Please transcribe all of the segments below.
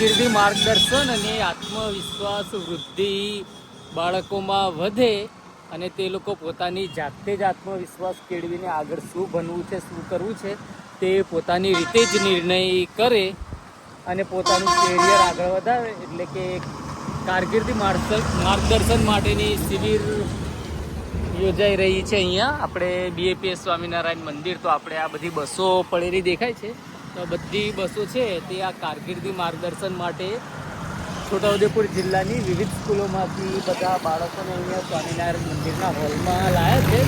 કારકિર્દી માર્ગદર્શન અને આત્મવિશ્વાસ વૃદ્ધિ બાળકોમાં વધે અને તે લોકો પોતાની જાતે જ આત્મવિશ્વાસ કેળવીને આગળ શું બનવું છે, શું કરવું છે તે પોતાની રીતે જ નિર્ણય કરે અને પોતાનું કેરિયર આગળ વધારે. એટલે કે કારકિર્દી માર્ગદર્શન માટેની શિબિર યોજાઈ રહી છે અહીંયા આપણે BAPS સ્વામિનારાયણ મંદિર. તો આપણે આ બધી બસો પડેલી દેખાય છે, તો બધી બસો છે તે આ કારકિર્દી માર્ગદર્શન માટે છોટાઉદેપુર જિલ્લાની વિવિધ સ્કૂલોમાંથી બધા બાળકોને અહીંયા સ્વામિનારાયણ મંદિરના હોલમાં લાવ્યા છે.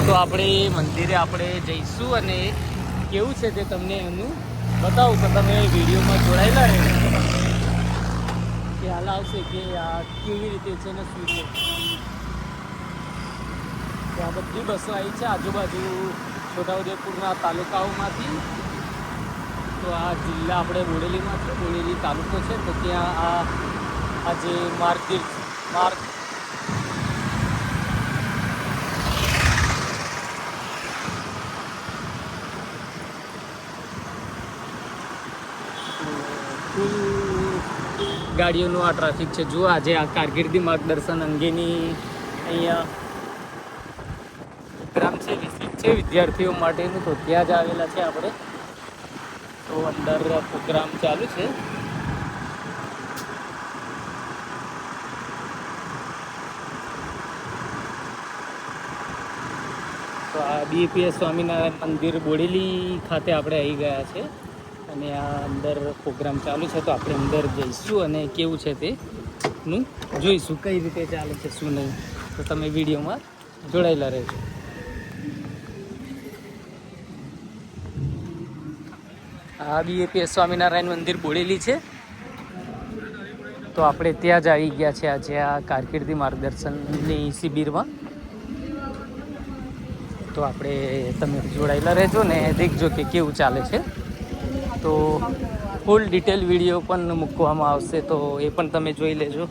તો આપણે મંદિરે આપણે જઈશું અને કેવું છે તે તમને એનું બતાવું. તો તમે વિડીયોમાં જોડાયેલા રહે ખ્યાલ આવશે કે આ કેવી રીતે છે ને શું છે. ત્યાં બધી બસો આવી છે આજુબાજુ છોટાઉદેપુરના તાલુકાઓમાંથી. તો આ જિલ્લા આપણે બોડેલીમાં છે, બોડેલી તાલુકો છે. તો ત્યાં આ જે માર્ગ ફૂલ ગાડીઓનું આ ટ્રાફિક છે. જુઓ આજે આ કારકિર્દી માર્ગદર્શન અંગેની અહીંયા પ્રોગ્રામ છે, વિઝિટ છે વિદ્યાર્થીઓ માટેનું. તો ત્યાં જ આવેલા છે આપણે. તો અંદર પ્રોગ્રામ ચાલુ છે. તો આ BAPS સ્વામિનારાયણ મંદિર બોડેલી ખાતે આપણે આવી ગયા છે અને આ અંદર પ્રોગ્રામ ચાલુ છે. તો આપણે અંદર જઈશું અને કેવું છે તેનું જોઈશું, કઈ રીતે ચાલે છે શું નહીં. તો તમે વિડીયોમાં જોડાયેલા રહેજો. આ BAPS સ્વામિનારાયણ મંદિર બોડેલી છે. તો આપણે ત્યાં જ આવી ગયા છે આજે આ કારકિર્દી માર્ગદર્શનની શિબિરમાં. તો આપણે તમે જોડાયેલા રહેજો ને દેખજો કે કેવું ચાલે છે. તો ફૂલ ડિટેલ વિડીયો પણ મૂકવામાં આવશે, તો એ પણ તમે જોઈ લેજો.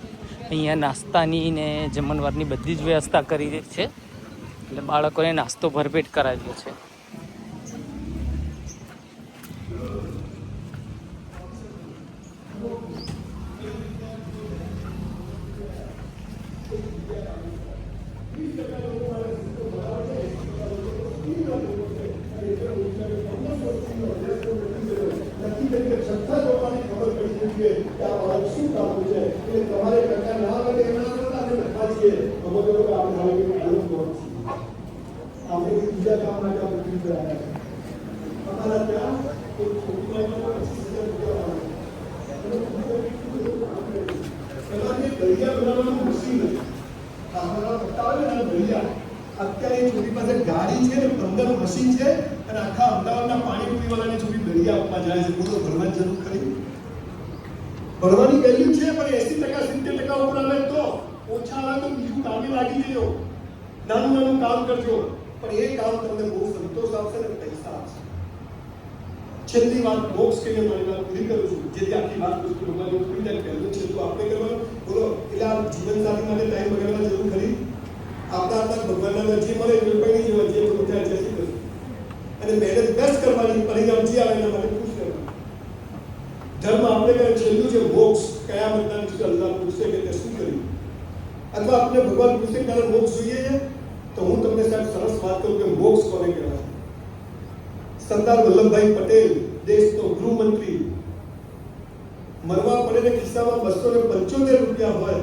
અહીંયા નાસ્તાની ને જમણવારની બધી જ વ્યવસ્થા કરી છે, એટલે બાળકોને નાસ્તો ભરપેટ કરાવ્યો છે. અત્યારે છોકરી પાસે ગાડી છે, 15 મશીન છે અને આખા અમદાવાદના પાણીપુરી વાળાને છોકરી દરિયા આપવા જાય છે. બોલો ભણવાની જરૂર ખરી? ભણવાની વેલ્યુ છે, પણ 80% 70% ઉપર આવે તો ઓછા આવે તો બીજું કામે લાગી જજો. નાનું કામ કરજો, પણ એ કામ તમને બહુ સંતોષ આપશે ને પૈસા આપશે. છેલ્લી વાત બોક્સ કહીને મારી વાત પૂરી કરું છું, જેથી આખી વાત વસ્તુ લોકોને પૂરી થાય. પહેલું છે તો આપણે કરવાનું. બોલો એટલે આ જીવનસાથી માટે ટાઈમ બગાડવાની જરૂર ખરી? આપણા ભગવાનના જે મળે એ કોઈ નહીં જોવા, જે બધું થાય છે શું કરવું અને મહેનત બેસ્ટ કરવાની, પરિણામ જે આવે એના માટે ખુશ કરવાનું. ધર્મ આપણે કહે છેલ્લું છે મોક્ષ. કયા મતદાન છે અલ્લાહ પૂછશે કે તે શું કર્યું, અથવા આપણે ભગવાન પૂછે કે તારે મોક્ષ જોઈએ છે, તો હું તમને સાહેબ સરસ વાત કરું કે મોક્ષ કોને કહેવાય. સરદાર વલ્લભભાઈ પટેલ, દેશનો ગૃહમંત્રી, મરવા પડે ને ખિસ્સામાં 275 રૂપિયા હોય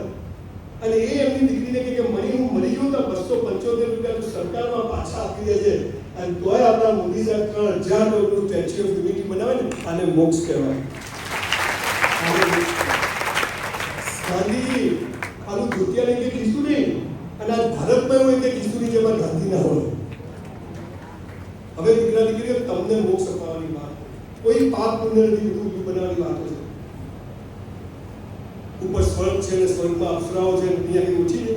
અને એ એમની દીકરીને કે હું મરી ગયું તો 275 રૂપિયા સરકારમાં પાછા આપી દે છે અને તોય આપણા મોદી સાહેબ 3000 નું સ્ટેચ્યુ ઓફ યુનિટી બનાવે ને, આને મોક્ષ કહેવાય. ગાંધીજી આનું ધોતિયા લઈને કીધું નહીં અને આ ભારતમાં એવું કે કીધું નહીં જેમાં ગાંધી ના હોય. હવે દીકરા દીકરીઓ તમને મોક્ષ અપાવવાની વાત, કોઈ પાપ પુણ્ય નથી, બધું બનાવવાની વાતો છે. ઉપર સ્વર્ગ છે ને સ્વર્ગમાં અપ્સરાઓ છે, દુનિયાની ઓછી છે.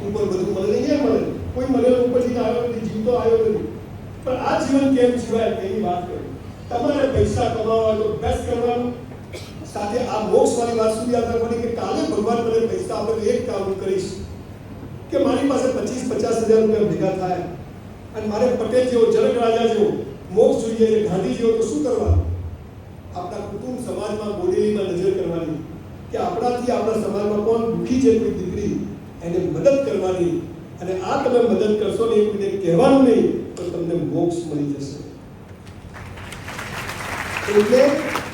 ઉપર બધું મળે નહીં મળે, કોઈ મળેલો ઉપરથી આવ્યો નથી, જીવતો આવ્યો નથી. પણ આ જીવન કેમ જીવાય તેની વાત કરું. તમારે પૈસા કમાવા તો બેસ્ટ કરવાનું, સાથે આ મોક્ષ વાળી વાત સુધી યાદ રાખવાની કે કાલે ભગવાન મને પૈસા આપે તો એક કામ કરીશ કે મારી પાસે 25-50 હજાર રૂપિયા ભેગા થાય અને મારે પટેલ જેવો, જનક રાજા જેવો મોક્ષ જોઈએ, ગાંધી જેવો, તો શું કરવાનું? આપણા કુટુંબ સમાજમાં બોડેલીમાં નજર કરવાની કે આપણાથી આપણા સમાજમાં કોણ દુઃખી છે, કોઈ દીકરી, એને મદદ કરવાની. અને આ તમે મદદ કરશો ને કોઈને કહેવાનું નહીં તો તમને મોક્ષ મળી જશે. એટલે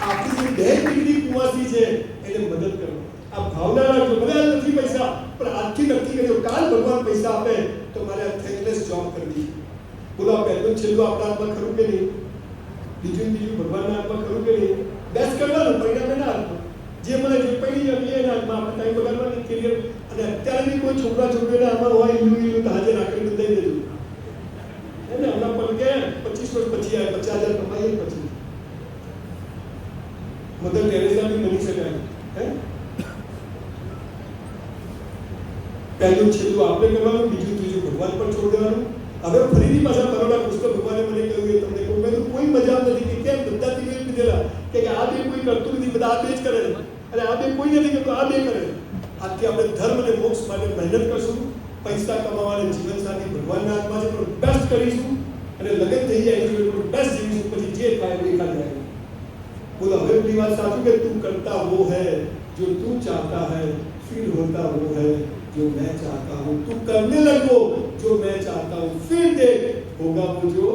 આપણી જે બહેન દીકરી કુંવાસી છે એને મદદ કરો. આ ભાવના રાખજો. મને આ નથી પૈસા, પણ આજથી નક્કી કરજો કાલ ભગવાન પૈસા આપે તો મારે આ થેન્કલેસ જોબ કરવી. બોલો પહેલું છેલ્લું આપણા હાથમાં ખરું કે નહીં? બીજું ભગવાનના હાથમાં ખરું કે નહીં? બેસ કરવાનું, પરિણામ એના હાથમાં. જે મને જે પડી જાય એના હાથમાં. આપણે ટાઈમ બગાડવાની કેરિયર. અને અત્યારે બી કોઈ છોકરા છોકરીને આમાં હોય ઈલું તો હાજર રાખીને દઈ દેજો. એને હમણાં પણ કે 25 વર્ષ પછી આવે 50,000 કમાઈએ પછી મધર ટેરેસા બી બની શકાય. પહેલું છેલ્લું આપણે કરવાનું, બીજું ત્રીજું ભગવાન પર છોડી દેવાનું. હવે ફરીથી પાછા બરોડા કૃષ્ણ ભગવાને મને કહ્યું એ તમને કહું, મેં કોઈ મજા નથી કે કેમ બધા તીર દીધેલા કે આ બે કોઈ કરતું નથી, બધા આ બે જ કરે અને આ બે કોઈ નથી કરતું, આ બે કરે. આજથી આપણે ધર્મ અને મોક્ષ માટે મહેનત કરશું. પૈસા કમાવાને જીવન સાથી ભગવાનના હાથમાં છે, પણ બેસ્ટ કરીશું અને લગ્ન થઈ જાય એટલે બેસ્ટ જીવીશું. પછી જે થાય દેખા જાય. बोला हमें अपनी बात साथी कि तू करता वो है जो तू चाहता है, फिर होता वो है जो मैं चाहता हूँ. तू करने लगो जो मैं चाहता हूँ, फिर देख होगा वो जो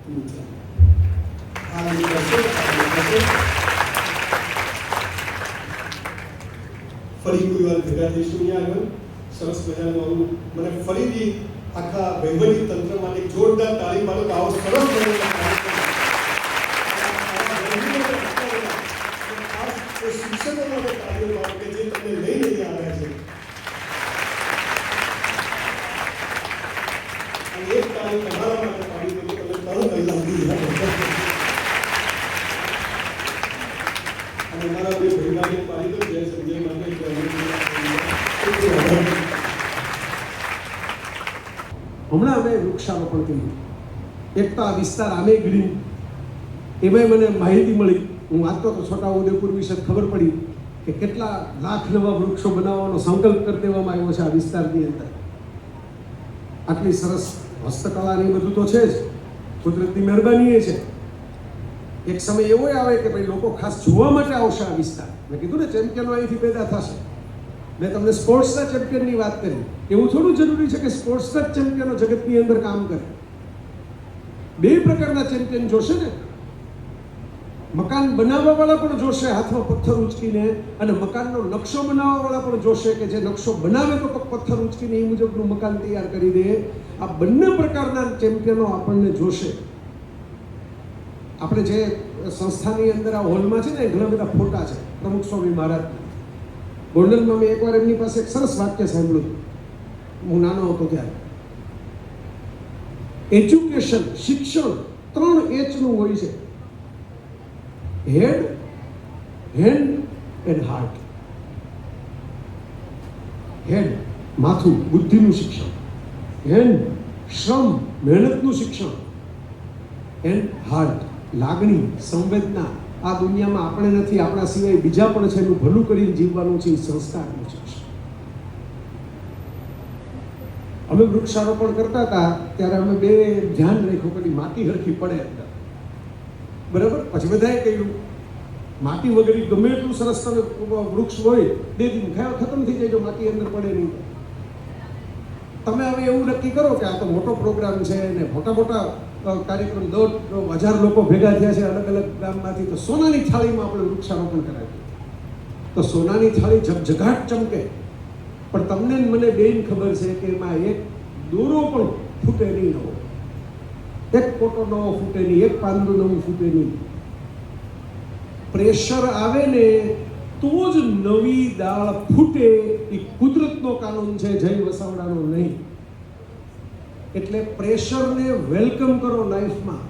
तू चाहता है. ફરી કોઈ વાર ભેગા થઈશું અહીંયા આગળ. સરસ મજાનું આવું મને ફરીથી આખા વહીવટી તંત્ર માટે જોરદાર તાળી મારો કે આવો સરસ મજાનો શિક્ષકો માટે કાર્યો મારો કે જે તમને લઈ આવ્યા છે. અને એક કાર્ય તમારા માટે પાડી દો તમે 3 કલાક અને મારા બે ભાઈઓને પાડી દો જય સંજય માટે. હમણાં અમે વૃક્ષારોપણ કર્યું. એક તો આ વિસ્તાર આમે ગ્રીન, એમાંય મને માહિતી મળી. હું વાંચતો તો છોટા ઉદેપુર વિશે ખબર પડી કે કેટલા લાખ નવા વૃક્ષો બનાવવાનો સંકલ્પ કરી દેવામાં આવ્યો છે આ વિસ્તારની અંદર. આટલી સરસ હસ્તકળા ને બધું તો છે જ, કુદરતની મહેરબાની એ છે. એક સમય એવો આવે કે ભાઈ લોકો ખાસ જોવા માટે આવશે આ વિસ્તાર. મેં કીધું ને ચેમ્પિયનો અહીંથી પેદા થશે. મેં તમને સ્પોર્ટ્સના ચેમ્પિયનની વાત કરી. એવું થોડું જરૂરી છે કે સ્પોર્ટ્સના ચેમ્પિયનો જગતની અંદર કામ કરે. બે પ્રકારના ચેમ્પિયન જોશે ને. મકાન બનાવવાવાળા પણ જોશે હાથમાં પથ્થર ઉંચકીને, અને મકાનનો નકશો બનાવવાવાળા પણ જોશે કે જે નકશો બનાવે તો પથ્થર ઉંચકીને એ મુજબનું મકાન તૈયાર કરી દે. આ બંને પ્રકારના ચેમ્પિયનો આપણને જોશે. આપણે જે સંસ્થાની અંદર આ હોલમાં છે ને ઘણા બધા ફોટા છે પ્રમુખ સ્વામી મહારાજના. ગોંડલમાં મેં એકવાર એમની પાસે એક સરસ વાક્ય સાંભળ્યું, હું નાનો હતો ત્યારે. એજ્યુકેશન, શિક્ષણ 3 Hનું હોય છે: હેડ, હેન્ડ એન્ડ હાર્ટ. હેડ માથું, બુદ્ધિનું શિક્ષણ. હેન્ડ શ્રમ, મહેનતનું શિક્ષણ. એન્ડ હાર્ટ લાગણી, સંવેદના. આ દુનિયામાં આપણે નથી, આપણા સિવાય બીજા પણ છે, એનું ભલું કરીને જીવવાનું છે, એ સંસ્કારનું શિક્ષણ. અમે વૃક્ષારોપણ કરતા હતા ત્યારે અમે બે ધ્યાન રાખ્યું કે માટી હરખી પડે અંદર. બરાબર. પછી બધાએ કહ્યું માટી વગર ગમે એટલું સરસ તમે વૃક્ષ હોય 2 દિન ખતમ થઈ જાય જો માટી અંદર પડે નહીં. તમે હવે એવું નક્કી કરો કે આ તો મોટો પ્રોગ્રામ છે ને મોટા મોટા કાર્યક્રમ 10,000 લોકો ભેગા થયા છે અલગ અલગ ગામમાંથી, તો સોનાની થાળીમાં આપણે વૃક્ષારોપણ કરાવીએ તો સોનાની થાળી ઝગઝગાટ ચમકે. પણ તમને મને બેન ખબર છે કે એમાં એક દોરો પણ ફૂટે નહીં નવો, એક કોટો નવો ફૂટે નહીં, એક પાંદડું નવું ફૂટે નહીં. પ્રેશર આવે ને તો જ નવી દાળ ફૂટે. એ કુદરતનો કાનૂન છે, જય વસાવડાનો નહીં. એટલે પ્રેશરને વેલકમ કરો લાઈફમાં.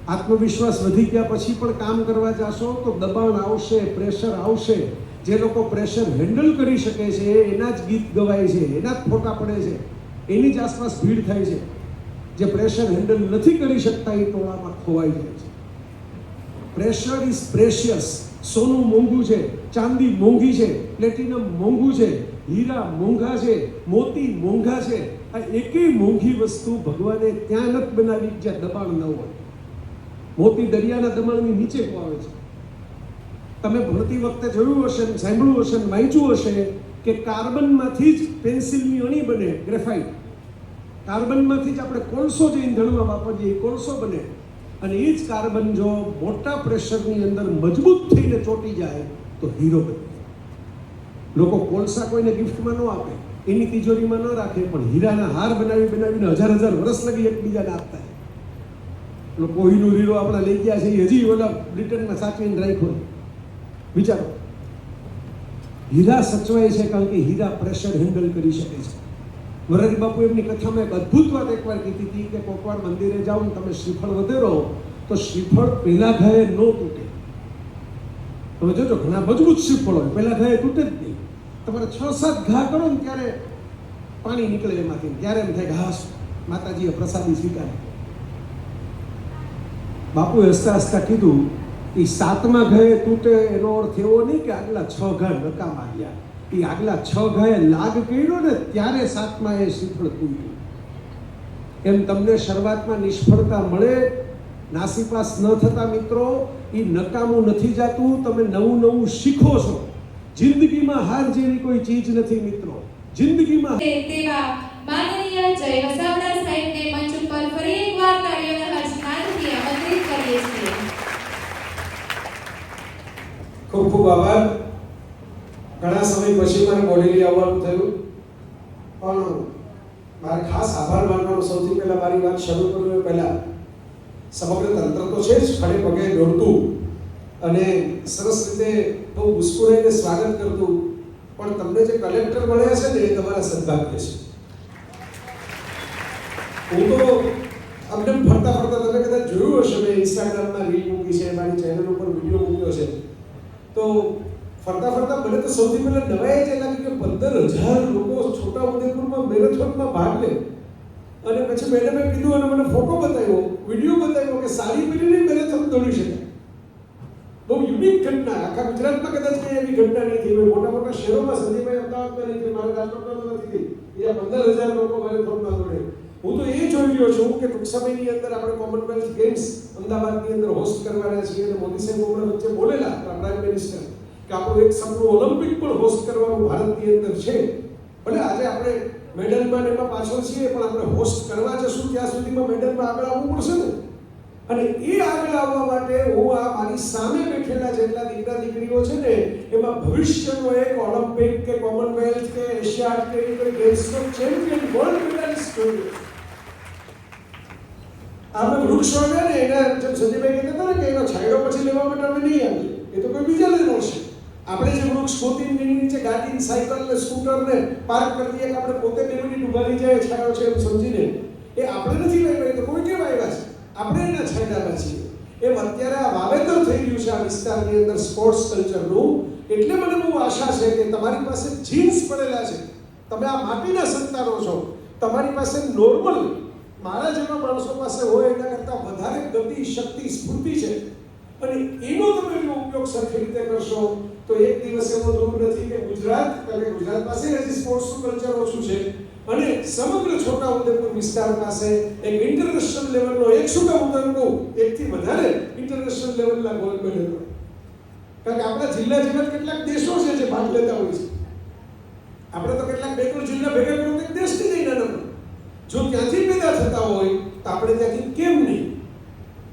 આત્મવિશ્વાસ વધી ગયા પછી પણ કામ કરવા જશો તો દબાણ આવશે, પ્રેશર આવશે. જે લોકો પ્રેશર હેન્ડલ કરી શકે છે એના જ ગીત ગવાય છે, એના જ ફોટા પડે છે, એની જ આસપાસ ભીડ થાય છે. જે પ્રેશર હેન્ડલ નથી કરી શકતા એ ટોળામાં ખોવાઈ જાય છે. Pressure is precious. સોનું મોંઘું છે, ચાંદી મોંઘી છે, પ્લેટિનમ મોંઘું છે, હીરા મોંઘા છે, મોતી મોંઘા છે. આ એકેય મોંઘી વસ્તુ ભગવાને ત્યાં નથી બનાવી જ્યાં દબાણ ન હોય. મોતી દરિયાના દબાણની નીચે આવે છે. તમે ભણતી વખતે જોયું હશે ને સાંભળ્યું હશે ને વાંચ્યું હશે કે કાર્બનમાંથી જ પેન્સિલની અણી બને, ગ્રેફાઇટ. કાર્બનમાંથી જ આપણે કોલસો જે ઈંધણમાં વાપરીએ એ કોલસો બને. અને એ જ કાર્બન જો મોટા પ્રેશરની અંદર મજબૂત થઈને ચોંટી જાય તો હીરો બને. લોકો કોલસા કોઈને ગિફ્ટમાં ન આપે, એની તિજોરીમાં ન રાખે, પણ હીરાના હાર બનાવીને હજાર વર્ષ લગી એકબીજાને આપતા. કોહિનૂર હીરો આપણા લઈ ગયા છે એ હજી ઓલા બ્રિટનમાં સાચવીને રાખ્યો. વિચારો, હીરા સચવાય છે કારણ કે હીરા પ્રેશર હેન્ડલ કરી શકે છે. મોરારી બાપુ એમની કથામાં એક અદ્ભુત વાત એકવાર કીધી હતી કે કોકવાર મંદિરે જાઓ ને તમે શ્રીફળ વધેરો તો શ્રીફળ પહેલા ઘાએ ન તૂટે. તમે જોજો, ઘણા મજબૂત શ્રીફળ હોય, પહેલા ઘાએ તૂટે જ નહીં. તમારે 6-7 ઘા કરો ને ત્યારે પાણી નીકળે એમાંથી, ત્યારે એમ થાય ઘાસ માતાજીએ પ્રસાદી સ્વીકારે. બાપુએ હસતા હસતા કીધું એ 7મા ઘાએ તૂટે એનો અર્થ એવો નહીં કે આગલા 6 ઘા નકામા ગયા. એ આગલા 6 ઘાએ લાગ કર્યો ને ત્યારે 7મા એ શ્રીફળ તૂટ્યું. એમ તમને શરૂઆતમાં નિષ્ફળતા મળે, નાસીપાસ ન થતા મિત્રો, એ નકામું નથી જાતું. તમે નવું શીખો છો. જિંદગીમાં હાર જેવી કોઈ ચીજ નથી મિત્રો. જિંદગીમાં તેવા માનનીય જય વસાવડા સાહેબને મંચ ઉપર ફરી એકવાર તાળીઓના હર્ષનાદથી આમંત્રિત કરીએ છીએ. ખૂબ ખૂબ આભાર. ઘણા સમય પછી મારે બોડેલી આવવાનું થયું, પણ મારે ખાસ આભાર માનવાનો સૌથી પહેલા મારી વાત શરૂ કરું એ પહેલા સમગ્ર તંત્ર તો છે જ ખડે પગે દોડતું અને સરસ રીતે બહુ મુસ્કુરાઈને સ્વાગત કરતું, પણ તમને જે કલેક્ટર મળ્યા છે ને એ તમારા સદભાગ્ય છે. હું તો અમને ફરતા તમે કદાચ જોયું હશે, મેં ઇન્સ્ટાગ્રામમાં રીલ મૂકી છે, મારી ચેનલ ઉપર વિડીયો મૂક્યો છે, તો ફરતા મને તો સૌથી પહેલા નવાઈ જ લાગી કે 15,000 લોકો છોટાઉદેપુરમાં મેરેથોનમાં ભાગ લે. અને પછી મેડમે કીધું અને મને ફોટો બતાવ્યો, વિડીયો બતાવ્યો કે સાડી પહેરીને મેરેથોન દોડી શકાય. બહુ યુનિક ઘટના. આખા ગુજરાતમાં કદાચ કઈ એવી ઘટના નહીં થઈ હોય. મોટા શહેરોમાં સંદીપભાઈ અમદાવાદમાં નહીં થઈ, મારા રાજકોટમાં નથી થઈ. અહીંયા 15,000 લોકો મેરેથોનમાં દોડે. હું તો એ જોઈ રહ્યો છું કે ટૂંક સમયની અંદર આપણે કોમનવેલ્થ ગેમ્સ અમદાવાદની અંદર હોસ્ટ કરવાના છીએ. અને મોદી સાહેબ હમણાં વચ્ચે બોલેલા પ્રાઇમ મિનિસ્ટર કે આપણું એક સપનું ઓલિમ્પિક પણ હોસ્ટ કરવાનું ભારતની અંદર છે. ભલે આજે આપણે મેડલમાં એમાં પાછળ છીએ, પણ આપણે હોસ્ટ કરવા જશું ત્યાં સુધીમાં મેડલમાં આગળ આવવું પડશે ને. અને એ આગળ આવવા માટે હું આ મારી સામે બેઠેલા જેટલા દીકરા દીકરીઓ છે ને, એમાં ભવિષ્યનો એક ઓલિમ્પિક કે કોમનવેલ્થ કે એશિયાડ કે કોઈ ગેમ્સનો ચેમ્પિયન વર્લ્ડ મેડલિસ્ટ જોઈએ. આપણે વૃક્ષ વાવ્યા ને એના જેમ સંજયભાઈ કહેતા હતા ને કે એનો છાંયડો પછી લેવા માટે અમે નહીં આવીએ, એ તો કોઈ બીજા લઈ આવશે. આપણે જે વૃક્ષ પોતીને નીચે ગાડી, સાયકલ ને સ્કૂટર ને પાર્ક કરી દઈએ કે આપણે પોતે 2 મિનિટ ઉભા રહી જાય છાંયો છે એમ સમજીને, એ આપણે નથી વાવ્યા, તો કોઈ કેમ આવ્યા છે? આપણે એના છાંયડામાં છીએ. એમ અત્યારે આ વાવેતર થઈ રહ્યું છે આ વિસ્તારની અંદર સ્પોર્ટ્સ કલ્ચરનું. એટલે મને બહુ આશા છે કે તમારી પાસે જીન્સ પડેલા છે, તમે આ માટીના સંતાનો છો, તમારી પાસે નોર્મલ મારા જેવા માણસો પાસે હોય એના કરતાં વધારે ગતિ, શક્તિ, સ્ફૂર્તિ છે. અને એનો તમે જો ઉપયોગ સરખી રીતે કરશો તો એક દિવસ એવો દૂર નથી કે ગુજરાત પાસે હજી સ્પોર્ટ્સનું કલ્ચર ઓછું છે અને સમગ્ર છોટાઉદેપુર વિસ્તાર પાસે એક ઇન્ટરનેશનલ લેવલનો એક શું કહું એકથી વધારે ઇન્ટરનેશનલ લેવલના ગોલ્ડ મેડલ. કારણ કે આપણા જિલ્લા જેવા કેટલાક દેશો છે જે ભાગ લેતા હોય છે. આપણે તો કેટલાક 2-3 જિલ્લા ભેગા કરો તો દેશની નહીં નાના. જો ત્યાંથી પેદા થતા હોય તો આપણે ત્યાંથી કેમ નહીં?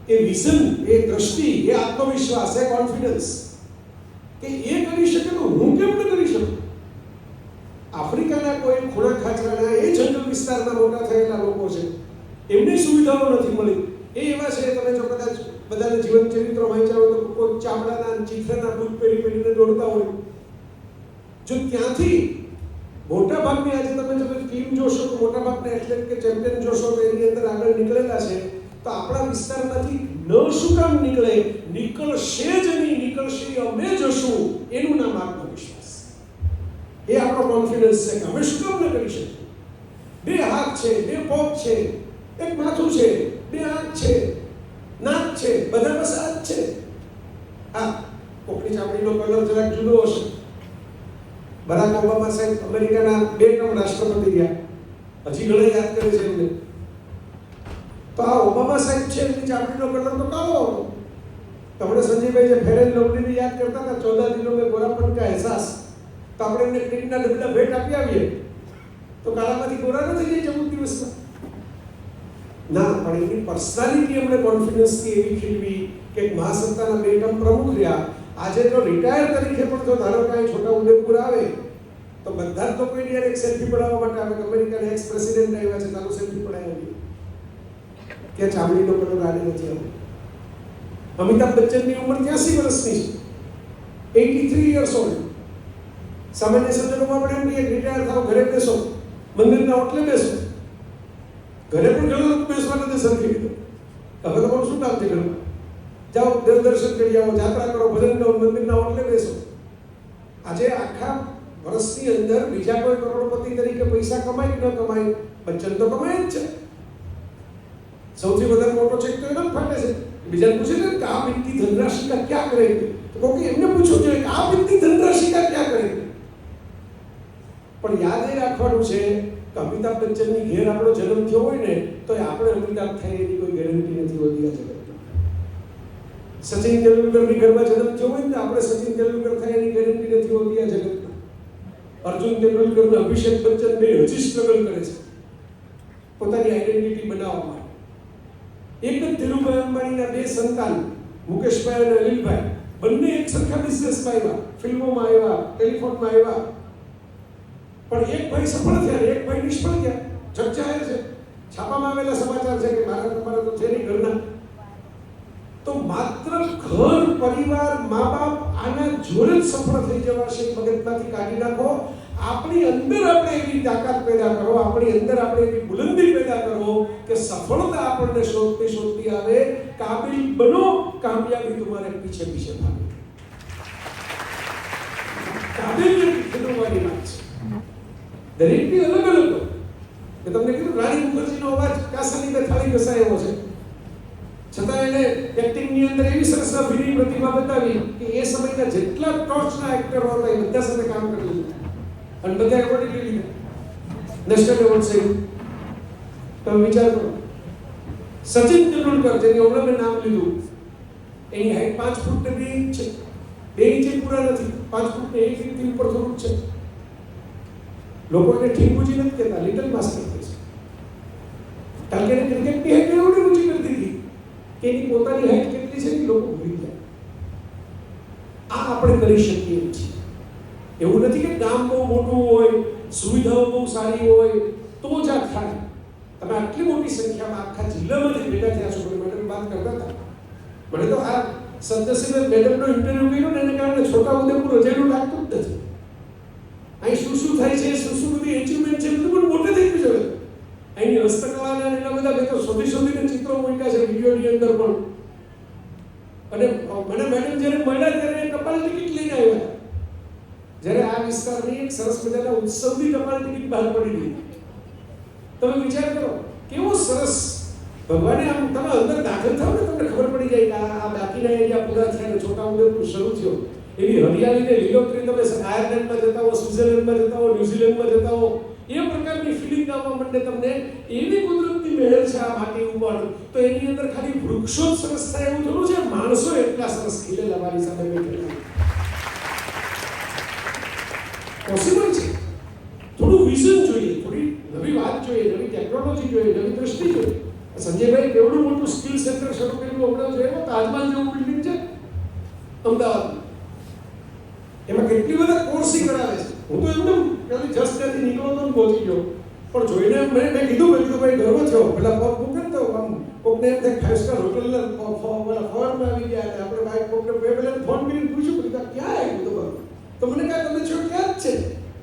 એ વિઝન, એ દ્રષ્ટિ, એ આત્મવિશ્વાસ, એ કોન્ફિડન્સ કે એ કરી શકે તો હું કેમ ન કરી શકું? આફ્રિકાના કોઈ ખૂણા ખાચરાના એ જંગલ વિસ્તારમાં મોટા થયેલા લોકો છે, એમની સુવિધાઓ નથી મળી. એ એવા છે, તમે જો કદાચ બધાને જીવન ચરિત્ર વાંચ્યા હોય તો કોઈ ચામડાના ચીથરાના બૂટ પહેરીને દોડતા હોય. જો ત્યાંથી મોટા ભાગની આજે તમે ટીમ જોશો તો મોટા ભાગના એથ્લેટ કે ચેમ્પિયન જોશો તો એની અંદર આગળ નીકળેલા છે. તો આપણા વિસ્તારમાંથી ન શું કામ નીકળે? નીકળશે જ નહીં, નીકળશે અમે જશું. એનું નામ આત્મવિશ્વાસ, એ આપણો કોન્ફિડન્સ છે કે અમે શું કામ ન કરી શકીએ. 2 હાથ છે, 2 પગ છે, એક માથું છે, 2 આંખ છે, નાક છે, બધા પાસે હાથ છે. હા, કોકની ચામડીનો કલર જરાક જુદો હશે. બરાક ઓબામા સાહેબ અમેરિકાના 2 ટર્મ રાષ્ટ્રપતિ રહ્યા, હજી ઘણા યાદ કરે છે એમને. તો આ ઓબામા સાહેબ છે, એમની ચામડીનો કલર તો કાળો હતો, તમને સંજયભાઈ જે ફેર એન્ડ લવલીને યાદ કરતા હતા 14 દિનો મેં ગોરાપન કા અહેસાસ, તો આપણે એમને ક્રીમના ડબલા ભેટ આપી આવીએ તો કાળામાંથી ગોરા ન થઈ જાય 14 દિવસમાં. ના, પણ એની પર્સનાલિટી એમને કોન્ફિડન્સથી એવી ખીલવી કે મહાસત્તાના 2 ટર્મ પ્રમુખ રહ્યા. આજે તો રિટાયર તરીકે પણ જો ધારો કાંઈ છોટા ઉદેપુર આવે તો બધા જ લોકો એની એક સેલ્ફી પડાવવા માટે આવે. અમેરિકાના એક્સ પ્રેસિડેન્ટ આવ્યા છે, ચાલો સેલ્ફી પડાવી. કે ચામડીનો કલર આને નથી આવે. અમિતાભ બચ્ચનની ઉંમર 83 વર્ષની છે, 83 યર્સ ઓલ્ડ. સામાન્ય સંજોગોમાં આપણે એમ કહીએ રિટાયર થાવ, ઘરે બેસો, મંદિરના ઓટલે બેસો. ઘરે પણ ઘણા લોકો બેસવા નથી સરખી રીતે. હવે તો પણ શું કામ છે ઘરમાં? જાઓ, દેવ દર્શન કરી આવો, જાત્રા કરો, ભજન કરો, મંદિરના ઓટલે બેસો. આજે આખા વર્ષની અંદર બીજા કોઈ કરોડપતિ તરીકે પૈસા કમાય કે ન કમાય, બચ્ચન તો કમાય જ છે. સૌથી વધારે મોટો ચેક તો એનો જ ફાટે છે. બીજાને પૂછે ને કે આપ ઇતની ધનરાશि का क्या करेंगे, तो कोई એમને પૂછવું જોઈએ કે આપ ઇતની ધનરાશि का क्या करेंगे. પણ યાદ એ રાખવાનું છે કે અમિતાભ બચ્ચનની ઘેર આપણો જન્મ થયો હોય ને તો આપણે અમિતાભ થાય એની કોઈ ગેરંટી નથી હોતી આ જગતમાં. સચિન તેંડુલકરની ઘરમાં જન્મ થયો હોય ને આપણે સચિન તેંડુલકર થાય એની ગેરંટી નથી હોતી આ જગતમાં. અર્જુન તેંડુલકર અને અભિષેક બચ્ચન બે હજી સ્ટ્રગલ કરે છે પોતાની આઈડેન્ટિટી બનાવવા માટે. એક જ ધીરુભાઈ અંબાણીના 2 સંતાન મુકેશભાઈ અને અનિલભાઈ બંને એક સરખા બિઝનેસમાં આવ્યા, ફિલ્મોમાં આવ્યા, ટેલિફોનમાં આવ્યા. પણ એક ભાઈ સફળ થયા, એક ભાઈ નિષ્ફળ ગયા. ચર્ચાએ છે, છાપામાં આવેલા સમાચાર છે કે મારા તમારા તો છે નહીં ઘરના. તો માત્ર ઘર, પરિવાર, મા બાપ આના જોડે જ સફળ થઈ જવાશે મગજમાંથી કાઢી નાખો. આપણી અંદર આપણે એવી તાકાત પેદા કરો, આપણી અંદર આપણે એવી બુલંદી પેદા કરો કે સફળતા આપણને શોધતી શોધતી આવે. કાબિલ બનો, કામયાબી તમારે પીછે પીછે ભાગે. કાબિલિયત ખેડવાની વાત છે. દરેકની અલગ અલગ હોય. મેં તમને કીધું રાણી મુખર્જીનો અવાજ કાસાની થાળી ઘસાયો છે, છતાં એને એક્ટિંગની અંદર એવી સરસ અભિનય પ્રતિભા બતાવી કે એ સમયના જેટલા ટોચના એક્ટરો હતા એ બધા સાથે કામ કરી લીધું અને બધા એવોર્ડ લઈ લીધા. નેશનલ એવોર્ડ છે. તમે વિચાર કરો, સચિન તેંડુલકર જેની હમણાં મેં નામ લીધું, એની હાઈટ 5 ફૂટ ને 2 ઇંચ છે. 2 ઇંચ પૂરા નથી, 5 ફૂટ ને 1 ઇંચથી ઉપર થોડું છે. લોકો એને ઠીંગુજી નથી કહેતા, લિટલ માસ્ટર કહે છે. કારણ કે એને ક્રિકેટની હાઈટ એવડી ઊંચી કરી દીધી કે એની પોતાની હાઈટ કેટલી છે એ લોકો ભૂલી ગયા. આ આપણે કરી શકીએ છીએ. એવું નથી કે ગામ બહુ મોટું હોય, સુવિધાઓ બહુ સારી હોય તો જ આ થાય. તમે આટલી મોટી સંખ્યામાં આખા જિલ્લામાંથી ભેગા થયા છો. મેડમ વાત કરતા હતા, મને તો આ સદનસીબે મેડમનો ઇન્ટરવ્યુ કર્યો ને એને કારણે છોટા ઉદેપુર અજાયણું લાગતું જ નથી. અહીં શું શું થાય છે, શું શું બધી એચિવમેન્ટ છે, બધું પણ મોટે થઈ ગયું છે. અહીંની હસ્તકલાના એટલા બધા મેં તો શોધીને ચિત્રો મૂક્યા છે વિડીયોની અંદર પણ. અને મને મેડમ જ્યારે મળ્યા ત્યારે ટપાલ ટિકિટ લઈને આવ્યા. જ્યારે આ વિસ્તારની એક સરસ મજાના ઉત્સવની ટપાલ ટિકિટ બહાર પડી ગઈ. તમે વિચાર કરો કેવો સરસ ભગવાને આમ તમે અંદર દાખલ થાવ ને તમને ખબર પડી જાય કે આ બાકીના એરિયા પૂરા થયા ને છોટા ઉદેપુર શરૂ થયો. એવી હરિયાળી ને લીલોતરી તમે આયર્લેન્ડમાં જતા હો, સ્વિટ્ઝરલેન્ડમાં જતા હો, ન્યુઝીલેન્ડમાં જતા હો, એ પ્રકારની ફિલિંગ આવવા માંડે તમને. એવી કુદરતની મહેર છે આ માટી ઉપર. તો એની અંદર ખાલી વૃક્ષો જ સરસ થાય એવું થોડું છે, માણસો એટલા સરસ ખીલેલા મારી સામે બેઠેલા. પોસિબલ છે. થોડું વિઝન જોઈએ, થોડી નવી વાત જોઈએ, નવી ટેકનોલોજી જોઈએ, નવી દ્રષ્ટિ જોઈએ. સંજયભાઈ કેવડું મોટું સ્કિલ સેન્ટર શરૂ કર્યું હમણાં જોયું, તાજમહલ જેવું બિલ્ડિંગ છે અમદાવાદમાં. એમાં કેટલી બધા કોર્સ કરાવે છે. હું તો એકદમ ખાલી જસ્ટ ત્યાંથી નીકળો તો પહોંચી ગયો. પણ જોઈને મેં કીધું ભાઈ ગર્વ થયો. પેલા પગ મૂકે તો આમ કોકને એમ થાય 5 સ્ટાર હોટલના ફોર્મમાં આવી ગયા. અને આપણે ભાઈ કોકને પેલા ફોન કરીને પૂછ્યું કે ક્યાં આવ્યું તો તો મને કહે તમે છો ક્યાં જ છે.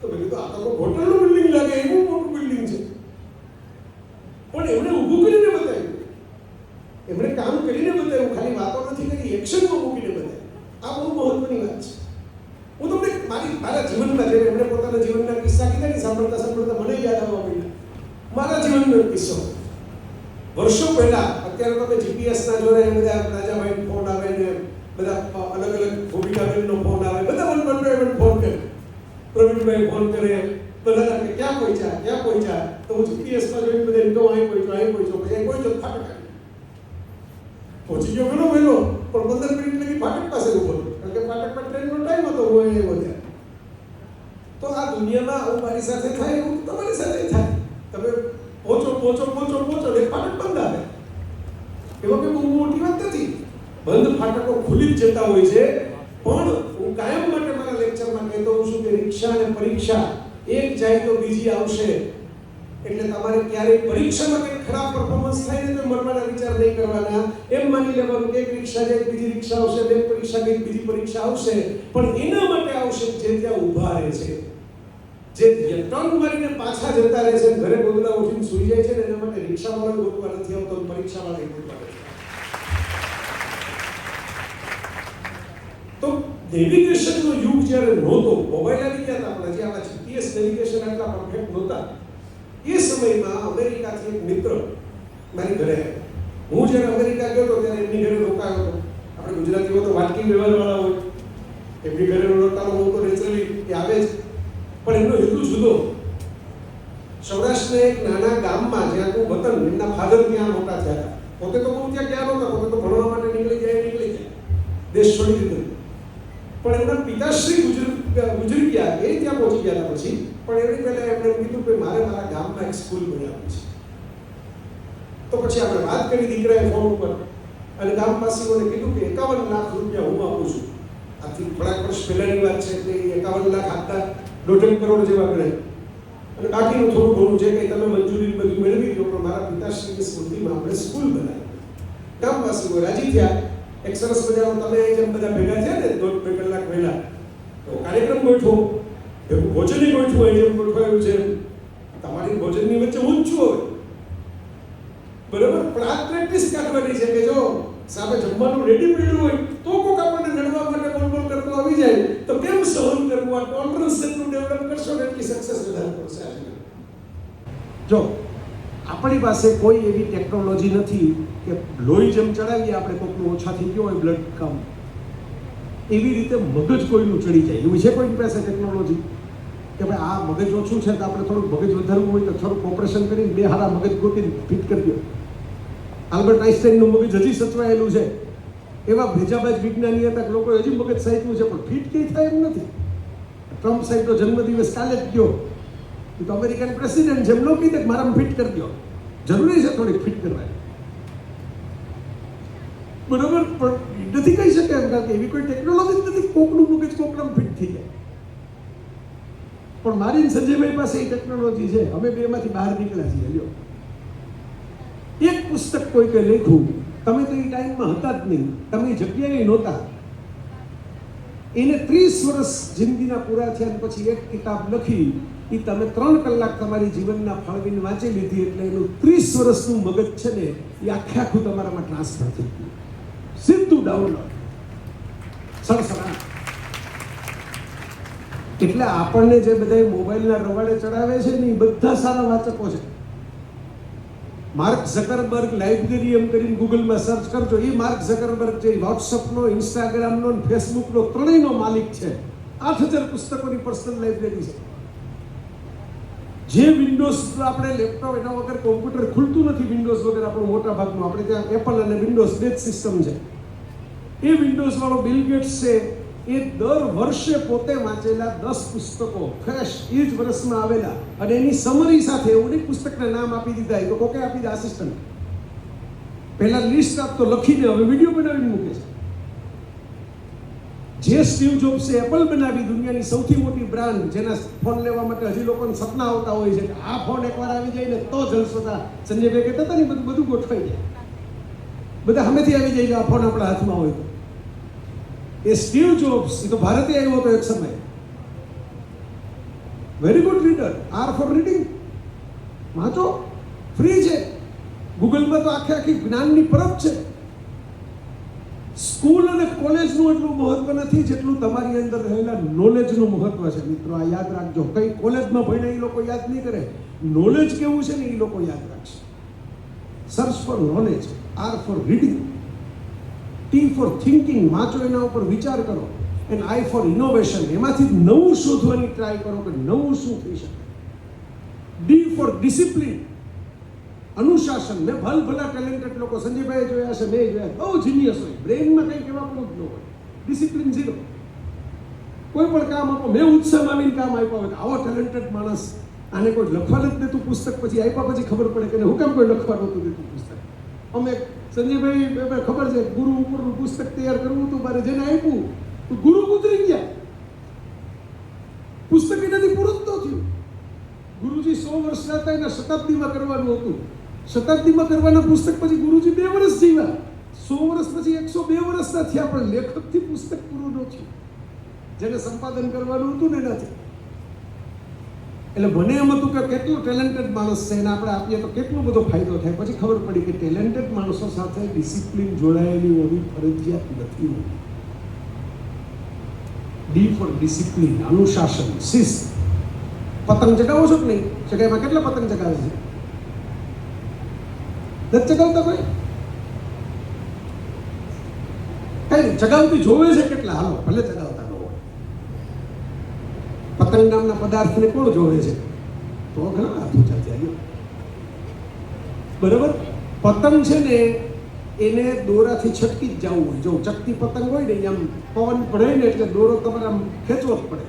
તો મેં કીધું આ તો હોટલનું બિલ્ડિંગ લાગે, એવું મોટું બિલ્ડિંગ છે. પણ એમણે ઊભું કરીને બતાવ્યું, એમણે કામ કરીને બતાવ્યું. ખાલી વાતો નથી કરી, એક્શનમાં મૂકીને બતાવ્યું. આ બહુ મહત્વની વાત છે. હું તમને મારા જીવનમાં જે એમણે પોતાના જીવનના કિસ્સા કીધા ને સાંભળતા મને યાદ આવવા માંડ્યા. મારા જીવનનો કિસ્સો વર્ષો પહેલા. અત્યારે તમે જીપીએસના જોડે બધા રાજાભાઈ ફોન આવે ને બધા અલગ અલગ ભૂમિકાબેનનો ફોન આવે, બધા મને ફોન કરે, પ્રવીણભાઈ ફોન કરે, બધા કે ક્યાં પહોંચ્યા. તો હું જીપીએસમાં જોઈને બધા એમ તો અહીં પહોંચ્યો પછી પહોંચ્યો ફાટક પહોંચી ગયો ઘણો વહેલો. પણ 15 મિનિટ લગી ફાટક પાસે ઊભો હતો, કારણ કે ફાટક પર ટ્રેનનો ટાઈમ હતો, હું અહીંયા આવ્યો ત્યારે. તો આ દુનિયામાં આવું મારી સાથે થાય એવું તમારી સાથે થાય. તમે પહોંચો ને ફાટક બંધ આવે. એમાં કોઈ બહુ મોટી વાત નથી. બંધ ફાટકો ખુલી જ જતા હોય છે. પણ હું કાયમ માટે મારા લેક્ચરમાં કહેતો હોઉં છું કે રીક્ષા અને પરીક્ષા એક જાય તો બીજી આવશે. એટલે તમારે ક્યારેય પરીક્ષામાં કંઈક ખરાબ પરફોર્મન્સ થાય ને તો મરવાના વિચાર નહીં કરવાના. એમ માની લેવાનું કે એક રીક્ષા જાય બીજી રીક્ષા આવશે, બે પરીક્ષા ગઈ બીજી પરીક્ષા આવશે. પણ એના માટે આવશે જે ત્યાં ઊભા રહે છે, જે ટર્ન મારીને પાછા જતા રહે છે, ઘરે ગોદડા ઉઠીને સૂઈ જાય છે ને એના માટે રિક્ષાવાળો ગોતવા નથી આવતો, પરીક્ષાવાળા ગોતવા આવે છે. તો નેવિગેશનનો યુગ જ્યારે નહોતો, મોબાઈલ આવી ગયા હતા, આપણે જે આવા જીપીએસ નેવિગેશન આટલા પરફેક્ટ નહોતા, એ સમયમાં અમેરિકાથી એક મિત્ર મારી ઘરે આવ્યો. હું જ્યારે અમેરિકા ગયો હતો ત્યારે એમની ઘરે રોકાયો હતો. આપણે ગુજરાતીઓ તો વાટકી વ્યવહારવાળા હોય, એમની ઘરે રોકાવાનો હું તો નેચરલી એ આવે જ. પણ એમનો હેતુ જુદો. સૌરાષ્ટ્રના એક નાના ગામમાં જ્યાં હું વતન, એમના ફાધર ત્યાં મોટા થયા હતા. પોતે તો બહુ ત્યાં ગયા નહોતા, પોતે તો ભણવા માટે નીકળી ગયા, દેશ છોડી દીધો. પણ એમના પિતાશ્રી ગુજરી ગયા, એ ત્યાં પહોંચી ગયા હતા પછી. પણ એની પહેલા એમણે કીધું કે મારે મારા ગામમાં એક સ્કૂલ બનાવવી છે. તો પછી આપણે વાત કરી દીકરાએ ફોન ઉપર, અને ગામવાસીઓને કીધું કે 51 લાખ રૂપિયા હું આપું છું. આથી થોડાક વર્ષ પહેલાની વાત છે કે 51 લાખ આપતા 1.5 કરોડ જેવા ગણાય. અને બાકીનું થોડું ઘણું જે કંઈ તમે મંજૂરી બધું મેળવી લો, પણ મારા પિતાશ્રીની સ્મૃતિમાં આપણે સ્કૂલ બનાવી. ગામવાસીઓ રાજી થયા. એક સરસ મજાનો તમે અહીં જેમ બધા ભેગા થયા ને 1.5 કલાક પહેલા, તો કાર્યક્રમ ગોઠવો, એવું ભોજનની ગોઠવું, અહીં જેમ ગોઠવાયું છે. તમારી ભોજનની વચ્ચે ઊંચું હોય બરોબર, પણ આ પ્રેક્ટિસ કાઢવાની છે કે જો સામે જમવાનું રેડી પડ્યું હોય તો કોક આપણને નડવા માટે બોલ કરતો આવી જાય તો કેમ સહન કરવું? આ ટોલરન્સ જેટલું ડેવલપ કરશો ને એટલી સક્સેસ વધારે પડશે. જો આપણી પાસે કોઈ એવી ટેકનોલોજી નથી કે લોહી જેમ ચડાવીએ આપણે કોઈકનું ઓછા થઈ ગયો હોય બ્લડ કામ, એવી રીતે મગજ કોઈનું ચડી જાય એવું છે કોઈની પાસે ટેકનોલોજી? કે ભાઈ આ મગજ ઓછું છે તો આપણે થોડુંક મગજ વધારવું હોય તો થોડુંક ઓપરેશન કરીને 2 હારા મગજ ગોતીને ફિટ કરી દો. આલ્બર્ટ આઇન્સ્ટાઈનનું મગજ હજી સચવાયેલું છે. એવા ભેજાબાજ વિજ્ઞાની હતા કે લોકોએ હજી મગજ સાચવ્યું છે, પણ ફિટ કંઈ થાય એમ નથી. ટ્રમ્પ સાહેબનો જન્મદિવસ કાલે જ ગયો, એ તો અમેરિકન પ્રેસિડેન્ટ છે, એમ ન કીધે કે મારામાં ફિટ કરી દો. જરૂરી છે થોડીક ફિટ કરવાની, બરોબર, પણ નથી કહી શકે એમ, કારણ કે એવી કોઈ ટેકનોલોજી નથી કોકનું મગજ કોકનામાં ફિટ થઈ જાય. પણ મારી સંજયભાઈ પાસે એ ટેકનોલોજી છે. અમે બેમાંથી બહાર નીકળ્યા છીએ. લ્યો, એક પુસ્તક કોઈ કંઈ લખ્યું, તમે તો એ ટાઈમમાં હતા જ નહીં, તમે જગ્યાએ નહોતા. એને 30 વર્ષ જિંદગીના પૂરા થયા પછી એક કિતાબ લખી, એ તમે 3 કલાક તમારી જીવનના ફાળવીને વાંચી લીધી, એટલે એનું 30 વર્ષનું મગજ છે ને એ આખું તમારામાં ટ્રાન્સફર થઈ ગયું, સીધું ડાઉનલોડ, સરસરા. એટલે આપણને જે બધા મોબાઈલના રવાડે ચડાવે છે ને એ બધા સારા વાચકો છે. માર્ક ઝકરબર્ગ લાઇબ્રેરી એમ કરીને ગૂગલમાં સર્ચ કરજો. એ માર્ક ઝકરબર્ગ જે વોટ્સઅપનો, ઇન્સ્ટાગ્રામનો, ફેસબુકનો ત્રણેયનો માલિક છે. 8000 પુસ્તકોની પર્સનલ લાઇબ્રેરી છે. જે વિન્ડોઝ આપણે લેપટોપ એના વગર કોમ્પ્યુટર ખુલતું નથી, વિન્ડોઝ વગર આપણું મોટા ભાગનું, આપણે ત્યાં એપલ અને વિન્ડોઝ બે જ સિસ્ટમ છે. એ વિન્ડોઝ વાળો બિલ ગેટ્સ છે, એ દર વર્ષે પોતે વાંચેલા 10 પુસ્તકો ફ્રેશ એ જ વર્ષમાં આવેલા, અને એની સમરી સાથે એવું નહીં પુસ્તકના નામ આપી દીધા, એ તો કોકે આપી દે આસિસ્ટન્ટ. પહેલા લિસ્ટ આપતો લખીને હવે વિડીયો બનાવીને મૂકે છે. જે સ્ટીવ જોબ્સે એપલ બનાવી, દુનિયાની સૌથી મોટી બ્રાન્ડ, જેના ફોન લેવા માટે હજી લોકોને સપના આવતા હોય છે કે આ ફોન એકવાર આવી જાય ને તો જલસો થાય. સંજયભાઈ કહેતા હતા ને બધું ગોઠવાઈ જાય, બધા સામેથી આવી જાય કે આ ફોન આપણા હાથમાં હોય તો. એ સ્ટીવ જોબ્સ, એ તો ભારતે આવ્યો હતો એક સમય. Very good reader, R for reading, વાંચો, ફ્રી છે. ગૂગલમાં તો આખી જ્ઞાનની પરબ છે. સ્કૂલ અને કોલેજનું એટલું મહત્વ નથી જેટલું તમારી અંદર રહેલા નોલેજનું મહત્વ છે. મિત્રો આ યાદ રાખજો, કઈ કોલેજમાં ભણ્યા એ લોકો યાદ નહીં કરે, નોલેજ કેવું છે ને એ લોકો યાદ રાખશે. Search for knowledge, R for reading, T for thinking, વાંચો, એના ઉપર વિચાર કરો, એન્ડ આઈ ફોર ઇનોવેશન, એમાંથી નવું શોધવાની ટ્રાય કરો કે નવું શું થઈ શકે. ડી ફોર ડિસિપ્લિન, અનુશાસન. મેં ભલભલા ટેલેન્ટેડ લોકો સંજયભાઈ જોયા છે, મેં જોયા, બહુ જીનિયસ હોય, બ્રેઇનમાં કંઈ કહેવાનું જ ન હોય, ડિસિપ્લિન ઝીરો. કોઈ પણ કામ આપો, મેં ઉત્સાહમાં આવીને કામ આપ્યા હોય, આવો ટેલેન્ટેડ માણસ, આને કોઈ લખવા નથી દેતું પુસ્તક, પછી આપ્યા પછી ખબર પડે કે હું કેમ કોઈ લખવા નહોતું દેતું પુસ્તક. અમે સંજયભાઈ ખબર છે, ગુરુ ઉપરનું પુસ્તક તૈયાર કરવું હતું, મારે જેને આપ્યું તો ગુરુ ઉતરી ગયા, પુસ્તક એનાથી પૂરું જ ન થયું. ગુરુજી 100 વર્ષ હતા, એના શતાબ્દીમાં કરવાનું હતું, શતાબ્દીમાં કરવાના પુસ્તક પછી ગુરુજી 2 વર્ષ જીવ્યા, 100 વર્ષ પછી 102 વર્ષના થયા, પણ લેખકથી પુસ્તક પૂરું ન થયું, જેને સંપાદન કરવાનું હતું ને એનાથી. એટલે મને એમ હતું કે કેટલો ટેલેન્ટેડ માણસ છે, એને આપણે આપીએ તો કેટલો બધો ફાયદો થાય. પછી ખબર પડી કે ટેલેન્ટેડ માણસો સાથે ડિસિપ્લિન જોડાયેલી હોવી ફરજિયાત નથી. ડી ફોર ડિસિપ્લિન, અનુશાસન, શિસ્ત. પતંગ ચગાવો છો કે નહીં? ચગાઈમાં કેટલા પતંગ ચગાવે છે? નથી ચગાવતા કોઈ? કઈ ચગાવતી જોવે છે કેટલા? હાલો, ભલે ચગાવતા ન હોય. પતંગ નામના પદાર્થને કોણ જોવે છે? તો ઘણા હાથ ઊંચા થયા. બરાબર? પતંગ છે ને એને દોરાથી છટકી જ જવું હોય. જો ચકતી પતંગ હોય ને આમ પવન પડે ને એટલે દોરો તમારે આમ ખેંચવો જ પડે,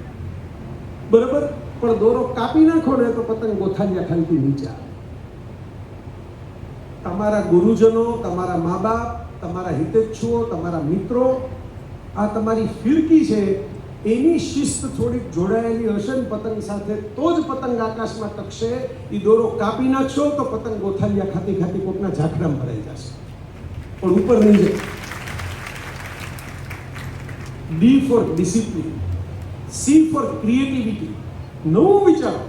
બરાબર? પણ દોરો કાપી નાખો ને તો પતંગ ગોથાલિયા ખાલથી નીચે આવે. તમારા ગુરુજનો, તમારા મા બાપ, તમારા હિતેચ્છુઓ, તમારા મિત્રો, આ તમારી ફિરકી છે, એની શિસ્ત થોડીક જોડાયેલી હશે ને પતંગ સાથે, તો જ પતંગ આકાશમાં ટકશે. એ દોરો કાપી નાખશો તો પતંગ ગોથાલિયા ખાતી ખાતી કોકના ઝાકડામાં ભરાઈ જશે, પણ ઉપર નહીં જાય. D for discipline, C for creativity. નવું વિચારો,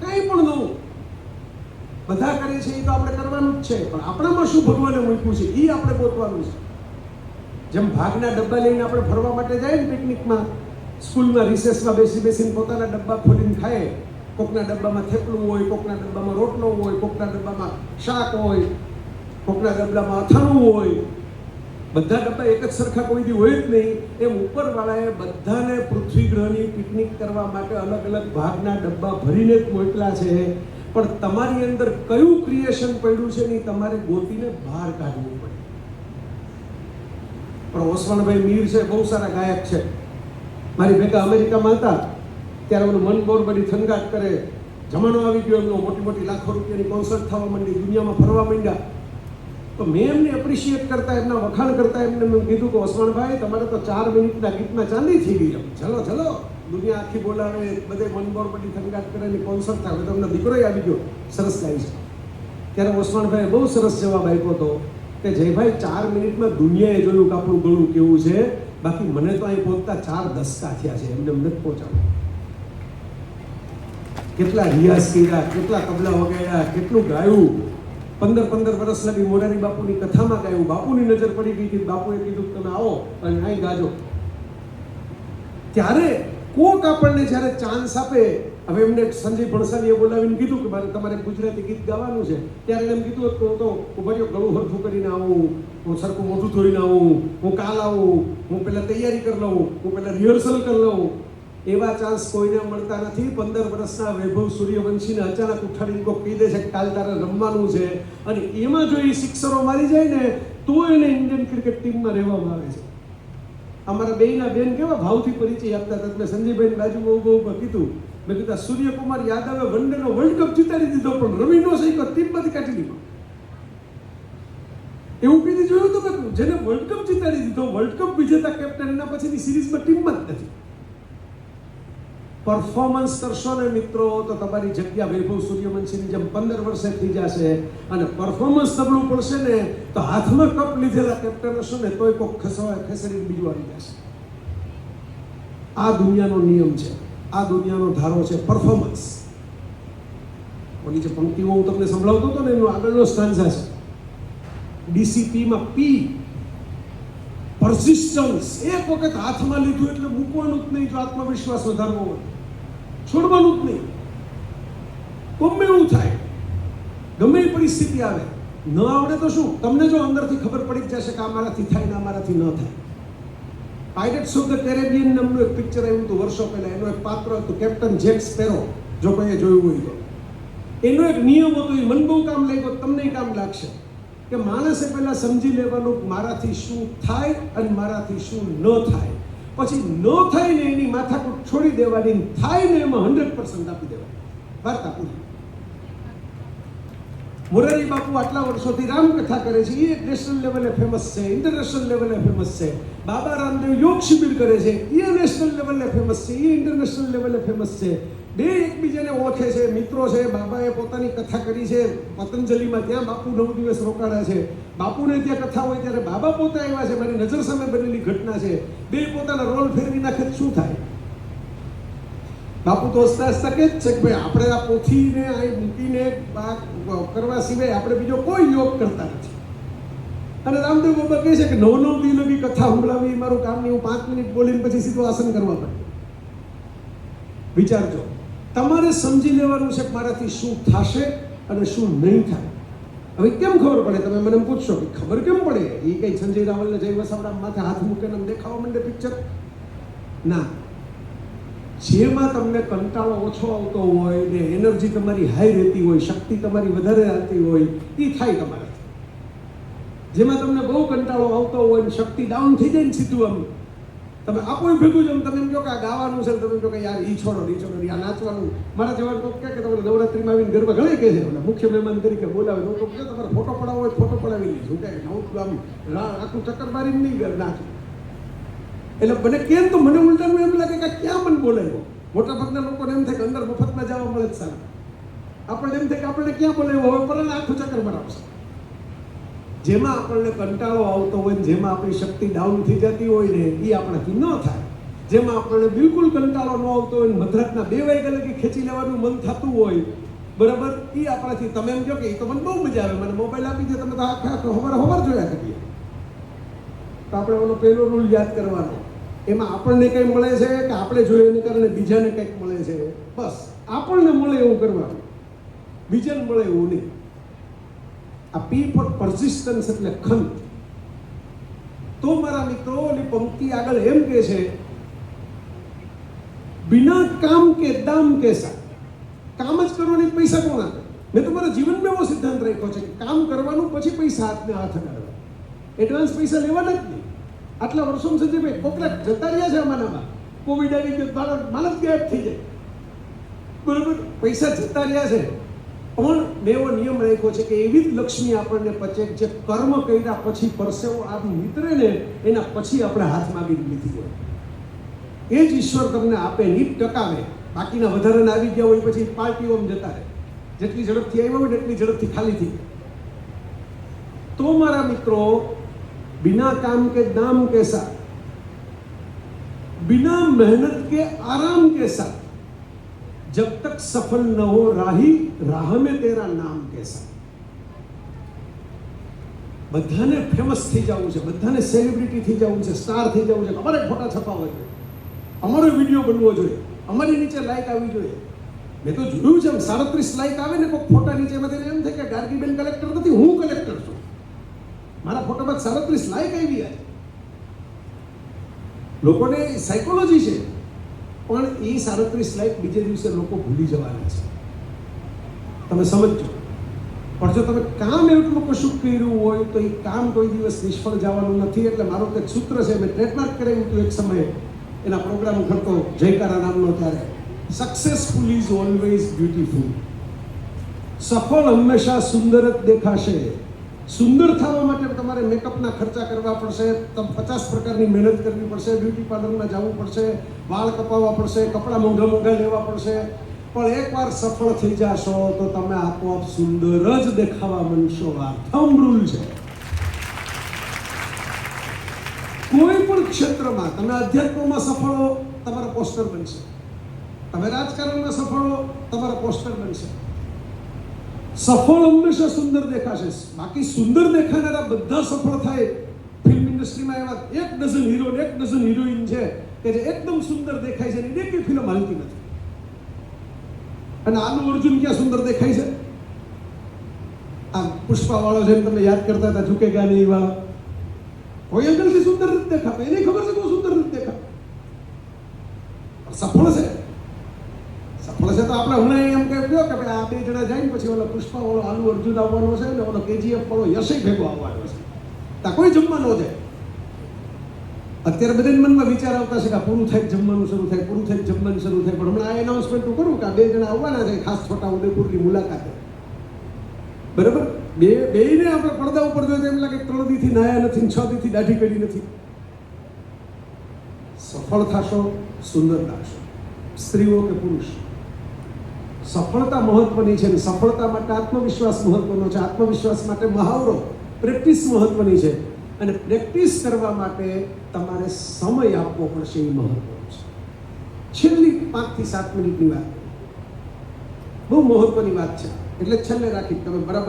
કંઈ પણ નવું. બધા કરે છે એ તો આપણે કરવાનું જ છે, પણ આપણામાં શું ભગવાને મૂક્યું છે એ આપણે ગોતવાનું છે. જેમ ભાગના ડબ્બા લઈને આપણે ફરવા માટે જાય ને પિકનિકમાં, સ્કૂલમાં રિસેસમાં બેસીને પોતાના ડબ્બા ખોલીને ખાય. કોકના ડબ્બામાં થેપલું હોય, કોકના ડબ્બામાં રોટલો હોય, કોકના ડબ્બામાં શાક હોય, કોકના ડબ્બામાં અથાણું હોય. બધા ડબ્બા એક જ સરખા કોઈ દી હોય જ નહીં. એમ ઉપરવાળાએ બધાને પૃથ્વી ગ્રહની પિકનિક કરવા માટે અલગ અલગ ભાગના ડબ્બા ભરીને જ મોકલા છે. પણ તમારી અંદર કયું ક્રિએશન પડ્યું છે ને તમારે ગોતીને બહાર કાઢવું પડે. પણ ઓસવાણભાઈ મીર છે, બહુ સારા ગાયક છે. મારી ભેગા અમેરિકામાં હતા ત્યારે ઓલું મન બોર બધી થનગાટ કરે, જમાનો આવી ગયો એમનો, મોટી મોટી લાખો રૂપિયાની કોન્સર્ટ થવા માંડી, દુનિયામાં ફરવા માંડ્યા. તો મેં એમને એપ્રિશિએટ કરતા, એમના વખાણ કરતા એમને મેં કીધું કે ઓસવાણભાઈ, તમારે તો 4 મિનિટના ગીતમાં ચાંદી થઈ ગઈ. ચલો ચલો, દુનિયા આખી બોલાવે, બધે મનબોર બધી થનગાટ કરેલી કોન્સર્ટ થાય, તમને દીકરોય આવી ગયો, સરસ ગાય છે. ત્યારે ઓસવાણભાઈએ બહુ સરસ જવાબ આપ્યો હતો કે જયભાઈ, 4 મિનિટમાં દુનિયાએ જોયું કે આપણું ગળું કેવું છે, બાકી મને તો અહીં પહોંચતા 4 દશકા થયા છે, એમને નથી પહોંચાડવું. કેટલા રિયાઝ કર્યા, કેટલા તબલા વગાડ્યા, કેટલું ગાયું. 15 વર્ષ લગી મોરારી બાપુની કથામાં ગાયું. બાપુની નજર પડી ગઈ હતી, બાપુએ કીધું તમે આવો અને અહીં ગાજો. ત્યારે કોક આપણને જ્યારે ચાન્સ આપે, હવે એમને સંજય ભણસાલીએ બોલાવીને કીધું કે તમારે ગુજરાતી ગીત ગાવાનું છે, ત્યારે એમ કીધું હતું તો ઉભા રહ્યો, ગળું હરખું કરીને આવું, હું સરખું મોઢું ધોઈને આવું, હું કાલ આવું, હું પહેલાં તૈયારી કરી લઉં, હું પહેલાં રિહર્સલ કરી લઉં. એવા ચાન્સ કોઈને મળતા નથી. 15 વર્ષના વૈભવ સૂર્યવંશીને અચાનક ઉઠાડીને કોઈ કહી દે છે કે કાલ તારે રમવાનું છે, અને એમાં જો એ સિક્સરો મારી જાય ને તો એને ઇન્ડિયન ક્રિકેટ ટીમમાં રહેવામાં આવે છે. અમારા બેયના બેન કેવા ભાવથી પરિચય આપતા હતા. મેં સંજયભાઈની બાજુમાં ઊભા કીધું, મેં કીધું સૂર્યકુમાર યાદવે વનડેનો વર્લ્ડ કપ જીતાડી દીધો, પણ રમી નો સહી ટીમમાંથી કાઢી દીધો. એવું કીધું જોયું તો કે જેને વર્લ્ડ કપ જીતાડી દીધો, વર્લ્ડ કપ વિજેતા કેપ્ટન, એના પછીની સિરીઝમાં ટીમમાં જ નથી. પરફોર્મન્સ કરશો ને મિત્રો તો તમારી જગ્યા વૈભવ સૂર્યવંશીની જેમ 15 વર્ષે થઈ જશે. અને પરફોર્મન્સ નબળું પડશે ને તો હાથમાં કપ લીધેલા કેપ્ટન હશો ને તોય કોઈક ખસેડીને બીજું આવી જશે. આ દુનિયાનો નિયમ છે, આ દુનિયાનો ધારો છે પરફોર્મન્સ. ઓલી જે પંક્તિઓ હું તમને સંભળાવતો હતો ને એનો આગળનો સ્ટાન્ઝા છે. ડીસીપીમાં પી, પરસિસ્ટન્સ. એક વખત હાથમાં લીધું એટલે મૂકવાનું જ નહીં. જો આત્મવિશ્વાસ વધારવો હોય, છોડવાનું જ નહીં. ગમે એવું થાય, ગમે એ પરિસ્થિતિ આવે, ન આવડે તો શું, તમને જો અંદરથી ખબર પડી જશે કે આ મારાથી થાય ને આ મારાથી ન થાય. પાયરેટ્સ ઓફ ધ કેરેબિયન નામનું એક પિક્ચર આવ્યું હતું વર્ષો પહેલા. એનો એક પાત્ર હતું કેપ્ટન જેક સ્પેરો, જો કોઈએ જોયું હોય તો. એનો એક નિયમ હતો, એ મને બહુ કામ લાગ્યો, તમને કામ લાગશે, કે માણસે પહેલા સમજી લેવાનું કે મારાથી શું થાય અને મારાથી શું ન થાય, પછી ન થાય ને એની માથાકૂટ છોડી દેવાની, થાય ને એમાં 100% આપી દેવાની. વાર્તા પૂરી. મોરારી બાપુ આટલા વર્ષોથી રામકથા કરે છે, એ નેશનલ લેવલે ફેમસ છે, ઇન્ટરનેશનલ લેવલે ફેમસ છે. બાબા રામદેવ યોગ શિબિર કરે છે, એ નેશનલ લેવલે ફેમસ છે, એ ઇન્ટરનેશનલ લેવલે ફેમસ છે. બે એકબીજાને ઓળખે છે, મિત્રો છે. બાબાએ પોતાની કથા કરી છે પતંજલિમાં, ત્યાં બાપુ 9 દિવસ રોકાણા છે. બાપુને ત્યાં કથા હોય ત્યારે બાબા પોતે આવ્યા છે, મારી નજર સામે બનેલી ઘટના છે. બે પોતાના રોલ ફેરવી નાખે શું થાય? બાપુ તો હસતા હસતા કહે જ છે કે ભાઈ આપણે આ પોથીને અહીં મૂકીને કરવા સિવાય આપણે બીજો કોઈ યોગ કરતા નથી. અને રામદેવ બાબા કહે છે કે 9 દી લગી કથા સંભળાવી મારું કામ નહીં, હું 5 મિનિટ બોલીને પછી સીધું આસન કરવા પડે. વિચારજો, તમારે સમજી લેવાનું છે કે મારાથી શું થશે અને શું નહીં થાય. હવે કેમ ખબર પડે? તમે મને પૂછશો કે ખબર કેમ પડે? એ કઈ સંજય રાવલને જય વસાવડા માથે હાથ મૂકીને દેખાવા માંડે પિક્ચર? ના, જેમાં તમને કંટાળો ઓછો આવતો હોય ને એનર્જી તમારી હાઈ રહેતી હોય, શક્તિ તમારી વધારે આવતી હોય, એ થાય તમારાથી. જેમાં તમને બહુ કંટાળો આવતો હોય ને શક્તિ ડાઉન થઈ જાય ને સીધું આમ તમે આપો ભેગું જ તમે એમ કહો કે આ ગાવાનું છે, તમે કહો કે યાર ઈ છોડો આ નાચવાનું. મારા જવાન કહો કે તમે નવરાત્રીમાં આવીને ગરબા ઘણી કહે છે, મુખ્ય મહેમાન તરીકે બોલાવે તો કહે તમારે ફોટો પડાવો હોય ફોટો પડાવી લીધું, કે આમ આખું ચક્કર મારીને નહીં નાચું. એટલે મને કેમ તો મને ઉલટાનું એમ લાગે કે ક્યાં મને બોલાવ્યો. મોટા ભાગના લોકોને એમ થાય કે અંદર મફતમાં જવા મળે જ સારું. આપણને એમ થાય કે આપણને ક્યાં બોલાવ્યો, હવે પર આખું ચક્કર મરાવશે. જેમાં આપણને કંટાળો આવતો હોય ને જેમાં આપણી શક્તિ ડાઉન થઈ જતી હોય ને એ આપણાથી ન થાય. જેમાં આપણને બિલકુલ કંટાળો ન આવતો હોય ને મધરાતના 2 વાગ્યા લગી ખેંચી લેવાનું મન થતું હોય, બરાબર, એ આપણાથી તમે એમ કહો કે એ તો મને બહુ મજા આવે, મને મોબાઈલ આપી દે, તમે તો આખા ખબર જોયા કરીએ. તો આપણે ઓલો પહેલો રૂલ યાદ કરવાનો, એમાં આપણને કંઈ મળે છે કે આપણે જોઈએ એને કારણે બીજાને કંઈક મળે છે? બસ આપણને મળે એવું કરવાનું, બીજાને મળે એવું નહીં. આ પી ફોર પરસિસ્ટન્સ એટલે ખંત. તો મારા મિત્રો ઓલી પંક્તિ આગળ એમ કહે છે, બિના કામ કે દામ કેસા. કામ જ કરવાની, પૈસા કોણ આપે? મેં તો મારા જીવનમાં એવો સિદ્ધાંત રાખ્યો છે કે કામ કરવાનું, પછી પૈસા હાથને હાથ અડાડવા. એડવાન્સ પૈસા લેવાના જ નહીં. આટલા વર્ષોમાં સંજયભાઈ કોકરા જતા રહ્યા છે અમારામાં, કોવિડ આવી ગયો, માલ જ ગાયબ થઈ જાય, બરોબર, પૈસા જતા રહ્યા છે. પણ મેં એવો નિયમ રાખ્યો છે કે એવી જ લક્ષ્મી આપણને પચે જે કર્મ કર્યા પછી પરસેવો આમ નીતરે ને એના પછી આપણે હાથ માગી લીધી હોય, એ જ ઈશ્વર તમને આપે, નીટ ટકાવે. બાકીના વધારાના આવી ગયા હોય પછી પાર્ટીઓમાં જતા રહે, જેટલી ઝડપથી આવ્યા હોય ને એટલી ઝડપથી ખાલી થઈ. તો મારા મિત્રો, बिना काम के दाम के साथ, बिना मेहनत के आराम के साथ, जब तक सफल न हो राही, राह में तेरा नाम कैसा. બધાને ફેમસ થઈ જવું છે, બધાને સેલિબ્રિટી થઈ જવું છે, સ્ટાર થઈ જવું છે, અમારે ફોટા છપાવવા જોઈએ, અમારો વિડીયો બનવો જોઈએ, અમારી નીચે લાઈક આવી જોઈએ. મેં તો જોયું છે 37 લાઈક આવે ને કોઈ ફોટા નીચે, એમ થાય કે ગાર્ગીબેન કલેક્ટર નથી, હું કલેક્ટર છું. મારા ફોટામાં 37 લાઈક આવી છે. લોકોને સાયકોલોજી છે, પણ એ 37 લાઈક બીજે દિવસે લોકો ભૂલી જવાના છે. તમે સમજો. પણ જો તમે કામ એટલું કશું કર્યું હોય તો એ કામ કોઈ દિવસ નિષ્ફળ જવાનું નથી. એટલે મારું કંઈક સૂત્ર છે, મેં ટ્રેડમાર્ક કરેલું હતું એક સમયે, એના પ્રોગ્રામ કરતો જયકારા નામનો. ત્યારે સક્સેસફુલ ઇઝ ઓલવેઝ બ્યુટીફુલ. સફળ હંમેશા સુંદર જ દેખાશે. સુંદર થવા માટે તમારે મેકઅપના ખર્ચા કરવા પડશે, 50 પ્રકારની મહેનત કરવી પડશે, બ્યુટી પાર્લરમાં જવું પડશે, વાળ કપાવવા પડશે, કપડાં મોંઘા મોંઘા લેવા પડશે. પણ એકવાર સફળ થઈ જશો તો તમે આપોઆપ સુંદર જ દેખાવા માંડશો. આ થંબ રૂલ છે. કોઈ પણ ક્ષેત્રમાં તમે અધ્યાત્મમાં સફળ હો, તમારા પોસ્ટર બનશે. તમે રાજકારણમાં સફળ હો, તમારા પોસ્ટર બનશે. સફળ હંમેશા સુંદર દેખાશે. બાકી સુંદર દેખાનારા બધા સફળ થાય. ફિલ્મ ઇન્ડસ્ટ્રીમાં એવા 1 ડઝન હીરો, 1 ડઝન હિરોઈન છે કે જે એકદમ સુંદર દેખાય છે, એની એક ફિલ્મ હાલતી નથી. અને આલુ અર્જુન ક્યાં સુંદર દેખાય છે? આ પુષ્પા વાળો જેમ તમે યાદ કરતા હતા, ઝુકેગા નહીં વાળો, કોઈ અંગલથી સુંદર નથી દેખાતો. એને ખબર છે બહુ સુંદર નથી દેખાતો. સફળ છે, સફળ છે છે તો આપણે હમણાં એમ કહ્યું કે ભાઈ આ 2 જણા જાય ને પછી ઓલો પુષ્પા વાળો આલુ અર્જુન આવવાનો છે ને ઓલો KGF વાળો યશય ભેગો આવવાનો છે, ત્યાં કોઈ જમવા ન જાય. અત્યારે બધાના મનમાં વિચાર આવતા છે કે પૂરું થાય જમવાનું શરૂ થાય, પૂરું થાય જમવાનું શરૂ થાય, પણ હમણાં આ એનાઉન્સમેન્ટ કરું કે આ 2 જણા આવવાના છે ખાસ છોટા ઉદેપુરની મુલાકાતે. બરાબર, બેયને આપણે પડદા ઉપર જોઈએ તો એમ લાગે 3 દીથી નાયા નથી, 6 દીથી દાઢી કરી નથી. સફળ થશો, સુંદર લાગશો, સ્ત્રીઓ કે પુરુષ. સફળતા મહત્વની છે અને સફળતા માટે આત્મવિશ્વાસ મહત્વનો છે. આત્મવિશ્વાસ માટે મહાવરો, પ્રેક્ટિસ મહત્વની છે અને પ્રેક્ટિસ કરવા માટે તમારે સમય આપવો પડશે, એ મહત્વનું છે. છેલ્લી 5 થી 7 મિનિટની વાત બહુ મહત્વની વાત છે, એટલે છેલ્લે રાખી તમે બરાબર